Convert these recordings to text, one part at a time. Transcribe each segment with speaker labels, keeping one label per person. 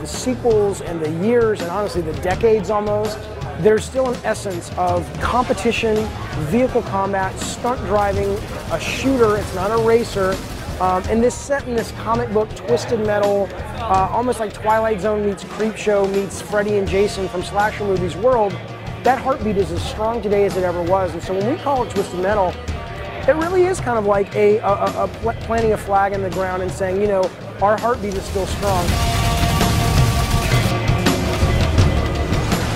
Speaker 1: the sequels and the years and honestly the decades almost, there's still an essence of competition, vehicle combat, stunt driving, a shooter, it's not a racer. And this set in this comic book, Twisted Metal, almost like Twilight Zone meets Creepshow meets Freddy and Jason from slasher movies world, that heartbeat is as strong today as it ever was. And so when we call it Twisted Metal, it really is kind of like planting a flag in the ground and saying, you know, our heartbeat is still strong.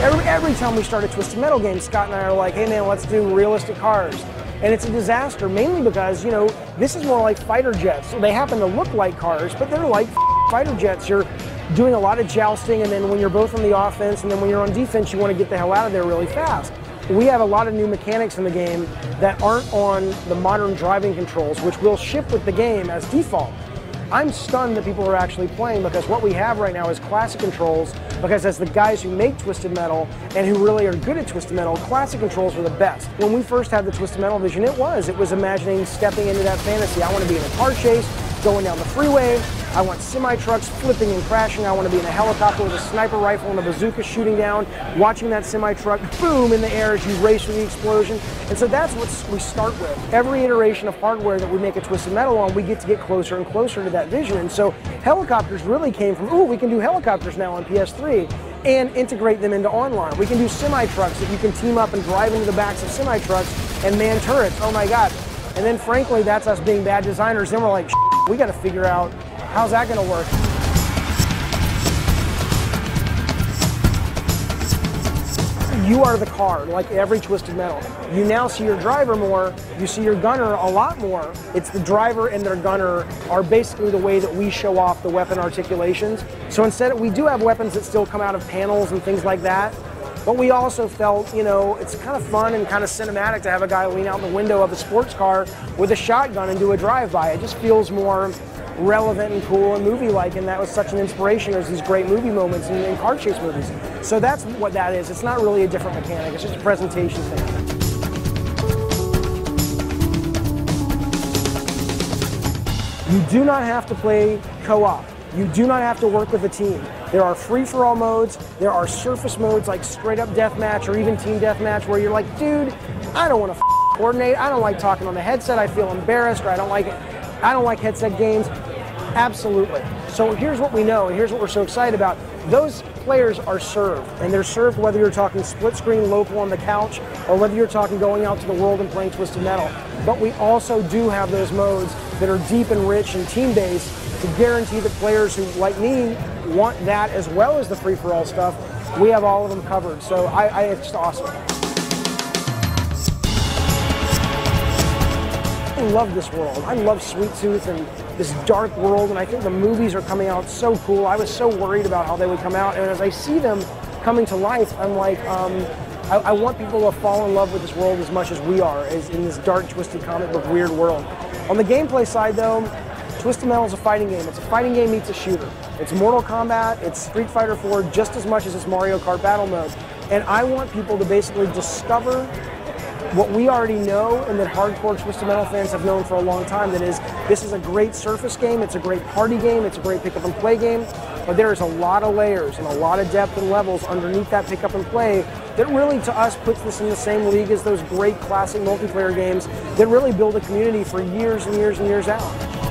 Speaker 1: Every time we start a Twisted Metal game, Scott and I are like, hey man, let's do realistic cars. And it's a disaster, mainly because, you know, this is more like fighter jets. So they happen to look like cars, but they're like fighter jets. You're doing a lot of jousting, and then when you're both on the offense, and then when you're on defense, you want to get the hell out of there really fast. We have a lot of new mechanics in the game that aren't on the modern driving controls, which will ship with the game as default. I'm stunned that people are actually playing, because what we have right now is classic controls, because as the guys who make Twisted Metal and who really are good at Twisted Metal, classic controls are the best. When we first had the Twisted Metal vision, it was imagining stepping into that fantasy. I want to be in a car chase, going down the freeway. I want semi-trucks flipping and crashing. I want to be in a helicopter with a sniper rifle and a bazooka shooting down, watching that semi-truck boom in the air as you race through the explosion. And so that's what we start with. Every iteration of hardware that we make a Twisted Metal on, we get to get closer and closer to that vision. And so helicopters really came from, ooh, we can do helicopters now on PS3 and integrate them into online. We can do semi-trucks that you can team up and drive into the backs of semi-trucks and man turrets. Oh my God. And then frankly, that's us being bad designers. Then we're like, we got to figure out how's that going to work. You are the car, like every Twisted Metal. You now see your driver more, you see your gunner a lot more. It's the driver and their gunner are basically the way that we show off the weapon articulations. So instead, we do have weapons that still come out of panels and things like that. But we also felt, you know, it's kind of fun and kind of cinematic to have a guy lean out the window of a sports car with a shotgun and do a drive-by. It just feels more relevant and cool and movie-like, and that was such an inspiration as these great movie moments in car chase movies. So that's what that is. It's not really a different mechanic, it's just a presentation thing. You do not have to play co-op. You do not have to work with a team. There are free-for-all modes, there are surface modes like straight-up deathmatch or even team deathmatch where you're like, dude, I don't want to coordinate, I don't like talking on the headset, I feel embarrassed, or I don't like headset games. Absolutely. So here's what we know, and here's what we're so excited about. Those players are served, and they're served whether you're talking split screen local on the couch or whether you're talking going out to the world and playing Twisted Metal. But we also do have those modes that are deep and rich and team-based to guarantee that players who, like me, want that as well as the free-for-all stuff. We have all of them covered, so it's just awesome. I love this world. I love Sweet Tooth and this dark world, and I think the movies are coming out so cool. I was so worried about how they would come out, and as I see them coming to life, I'm like, I want people to fall in love with this world as much as we are, as in this dark, twisted comic book weird world. On the gameplay side though, Twisted Metal is a fighting game. It's a fighting game meets a shooter. It's Mortal Kombat, it's Street Fighter 4 just as much as it's Mario Kart Battle Mode. And I want people to basically discover what we already know and that hardcore Twisted Metal fans have known for a long time, that is, this is a great surface game, it's a great party game, it's a great pick up and play game, but there is a lot of layers and a lot of depth and levels underneath that pick up and play that really, to us, puts this in the same league as those great classic multiplayer games that really build a community for years and years and years out.